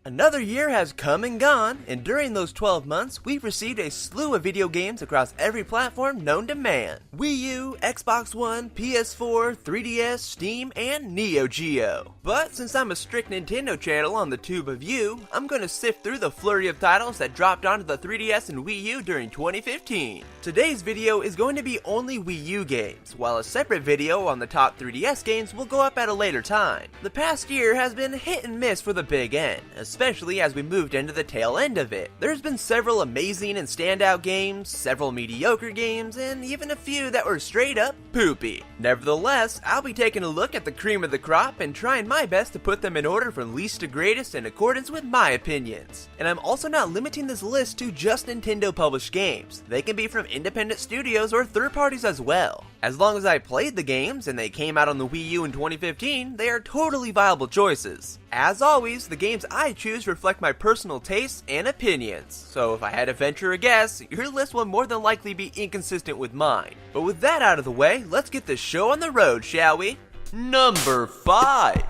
Another year has come and gone, and during those 12 months, we've received a slew of video games across every platform known to man. Wii U, Xbox One, PS4, 3DS, Steam, and Neo Geo. But since I'm a strict Nintendo channel on the Tube of You, I'm gonna sift through the flurry of titles that dropped onto the 3DS and Wii U during 2015. Today's video is going to be only Wii U games, while a separate video on the top 3DS games will go up at a later time. The past year has been hit and miss for the big N, especially as we moved into the tail end of it. There's been several amazing and standout games, several mediocre games, and even a few that were straight up poopy. Nevertheless, I'll be taking a look at the cream of the crop and trying my best to put them in order from least to greatest in accordance with my opinions. And I'm also not limiting this list to just Nintendo published games. They can be from independent studios or third parties as well. As long as I played the games and they came out on the Wii U in 2015, they are totally viable choices. As always, the games I choose reflect my personal tastes and opinions, so if I had to venture a guess, your list will more than likely be inconsistent with mine. But with that out of the way, let's get the show on the road, shall we? Number 5.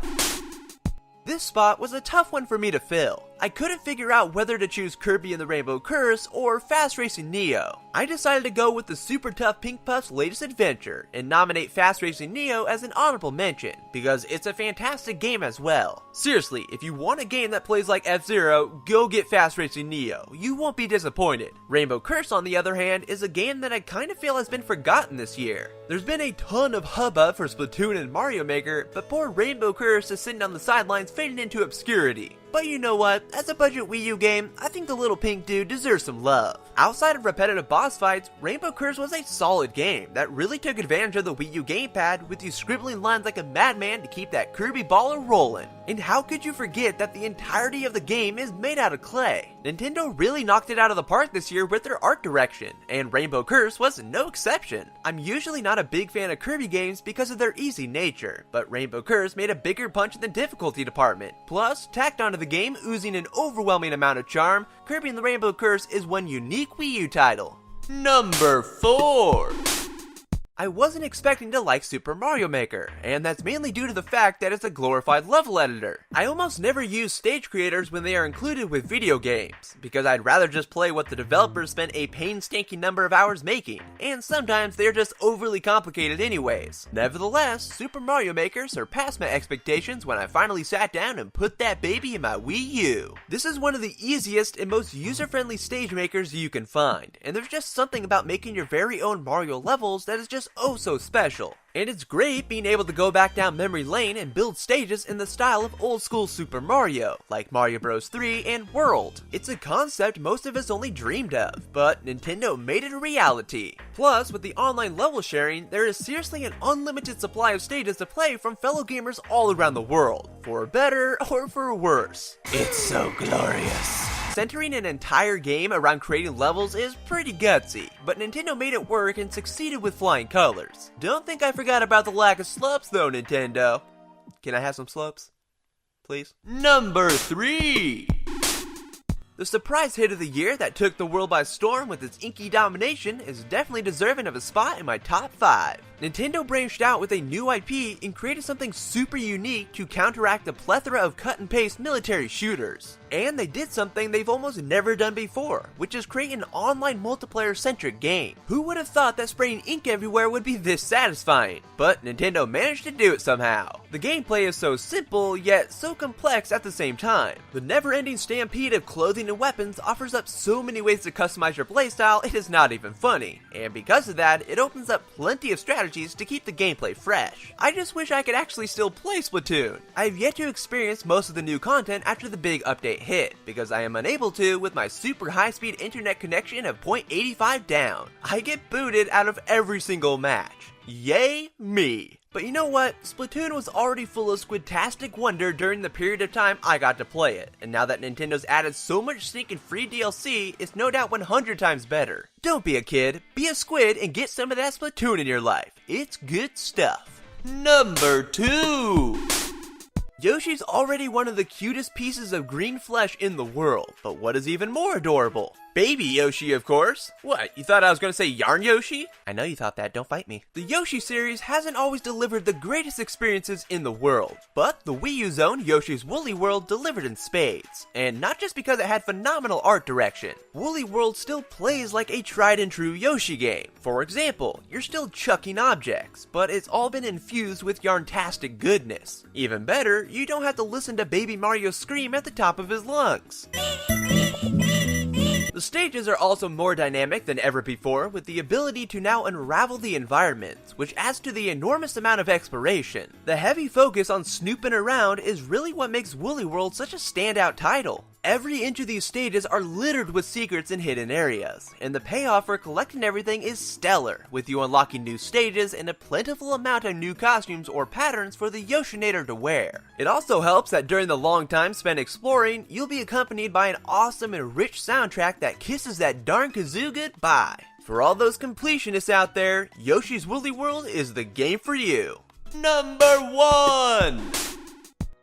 This spot was a tough one for me to fill. I couldn't figure out whether to choose Kirby and the Rainbow Curse or Fast Racing Neo. I decided to go with the super tough Pink Puff's latest adventure and nominate Fast Racing Neo as an honorable mention, because it's a fantastic game as well. Seriously, if you want a game that plays like F-Zero, go get Fast Racing Neo. You won't be disappointed. Rainbow Curse, on the other hand, is a game that I kind of feel has been forgotten this year. There's been a ton of hubbub for Splatoon and Mario Maker, but poor Rainbow Curse is sitting on the sidelines fading into obscurity. But you know what, as a budget Wii U game, I think the little pink dude deserves some love. Outside of repetitive boss fights, Rainbow Curse was a solid game that really took advantage of the Wii U gamepad with you scribbling lines like a madman to keep that Kirby baller rolling. And how could you forget that the entirety of the game is made out of clay? Nintendo really knocked it out of the park this year with their art direction, and Rainbow Curse was no exception. I'm usually not a big fan of Kirby games because of their easy nature, but Rainbow Curse made a bigger punch in the difficulty department. Plus, tacked onto the game oozing an overwhelming amount of charm, Kirby and the Rainbow Curse is one unique Wii U title. Number 4. I wasn't expecting to like Super Mario Maker, and that's mainly due to the fact that it's a glorified level editor. I almost never use stage creators when they are included with video games, because I'd rather just play what the developers spent a painstaking number of hours making, and sometimes they're just overly complicated anyways. Nevertheless, Super Mario Maker surpassed my expectations when I finally sat down and put that baby in my Wii U. This is one of the easiest and most user-friendly stage makers you can find, and there's just something about making your very own Mario levels that is just oh so special. And it's great being able to go back down memory lane and build stages in the style of old school Super Mario, like Mario Bros. 3 and World. It's a concept most of us only dreamed of, but Nintendo made it a reality. Plus, with the online level sharing, there is seriously an unlimited supply of stages to play from fellow gamers all around the world, for better or for worse. It's so glorious. Centering an entire game around creating levels is pretty gutsy, but Nintendo made it work and succeeded with flying colors. Don't think I forgot about the lack of slopes though, Nintendo. Can I have some slopes? Please? Number 3! The surprise hit of the year that took the world by storm with its inky domination is definitely deserving of a spot in my top 5. Nintendo branched out with a new IP and created something super unique to counteract the plethora of cut-and-paste military shooters. And they did something they've almost never done before, which is create an online multiplayer-centric game. Who would have thought that spraying ink everywhere would be this satisfying? But Nintendo managed to do it somehow. The gameplay is so simple, yet so complex at the same time. The never-ending stampede of clothing and weapons offers up so many ways to customize your playstyle, it is not even funny. And because of that, it opens up plenty of strategies to keep the gameplay fresh. I just wish I could actually still play Splatoon. I have yet to experience most of the new content after the big update hit, because I am unable to with my super high-speed internet connection of 0.85 down. I get booted out of every single match. Yay me! But you know what? Splatoon was already full of squidtastic wonder during the period of time I got to play it, and now that Nintendo's added so much sneaking free DLC, it's no doubt 100 times better. Don't be a kid, be a squid and get some of that Splatoon in your life. It's good stuff. Number 2! Yoshi's already one of the cutest pieces of green flesh in the world, but what is even more adorable? Baby Yoshi, of course. What, you thought I was gonna say Yarn Yoshi? I know you thought that, don't fight me. The Yoshi series hasn't always delivered the greatest experiences in the world, but the Wii U Zone Yoshi's Woolly World delivered in spades. And not just because it had phenomenal art direction. Woolly World still plays like a tried and true Yoshi game. For example, you're still chucking objects, but it's all been infused with yarntastic goodness. Even better, you don't have to listen to Baby Mario scream at the top of his lungs. The stages are also more dynamic than ever before, with the ability to now unravel the environments, which adds to the enormous amount of exploration. The heavy focus on snooping around is really what makes Woolly World such a standout title. Every inch of these stages are littered with secrets and hidden areas, and the payoff for collecting everything is stellar, with you unlocking new stages and a plentiful amount of new costumes or patterns for the Yoshinator to wear. It also helps that during the long time spent exploring, you'll be accompanied by an awesome and rich soundtrack that kisses that darn kazoo goodbye. For all those completionists out there, Yoshi's Woolly World is the game for you. Number 1!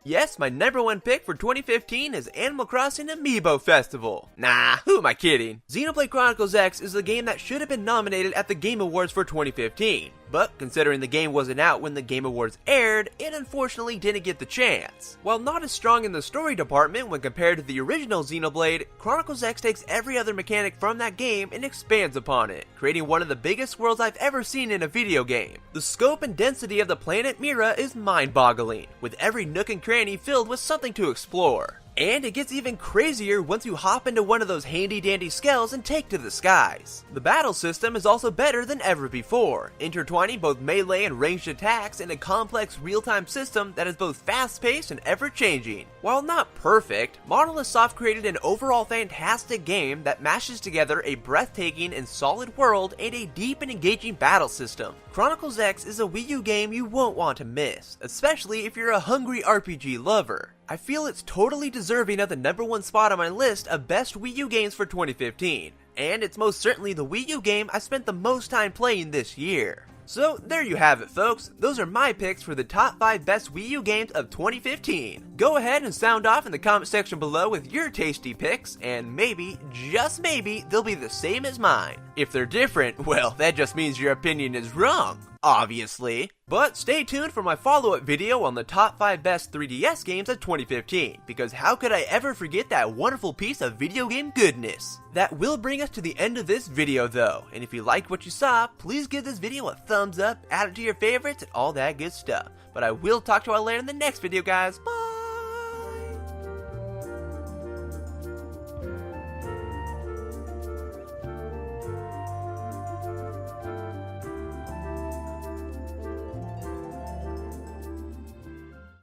Yes, my number 1 pick for 2015 is Animal Crossing Amiibo Festival. Nah, who am I kidding? Xenoblade Chronicles X is a game that should have been nominated at the Game Awards for 2015. But considering the game wasn't out when the Game Awards aired, it unfortunately didn't get the chance. While not as strong in the story department when compared to the original Xenoblade, Chronicles X takes every other mechanic from that game and expands upon it, creating one of the biggest worlds I've ever seen in a video game. The scope and density of the planet Mira is mind-boggling, with every nook and cranny filled with something to explore. And it gets even crazier once you hop into one of those handy-dandy skells and take to the skies. The battle system is also better than ever before, intertwining both melee and ranged attacks in a complex real-time system that is both fast-paced and ever-changing. While not perfect, Monolith Soft created an overall fantastic game that mashes together a breathtaking and solid world and a deep and engaging battle system. Chronicles X is a Wii U game you won't want to miss, especially if you're a hungry RPG lover. I feel it's totally deserving of the number 1 spot on my list of best Wii U games for 2015, and it's most certainly the Wii U game I spent the most time playing this year. So there you have it, folks. Those are my picks for the top 5 best Wii U games of 2015. Go ahead and sound off in the comment section below with your tasty picks, and maybe, just maybe, they'll be the same as mine. If they're different, well, that just means your opinion is wrong, obviously. But stay tuned for my follow-up video on the top 5 best 3DS games of 2015, because how could I ever forget that wonderful piece of video game goodness? That will bring us to the end of this video though, and if you liked what you saw, please give this video a thumbs up, add it to your favorites, and all that good stuff. But I will talk to you all later in the next video, guys. Bye!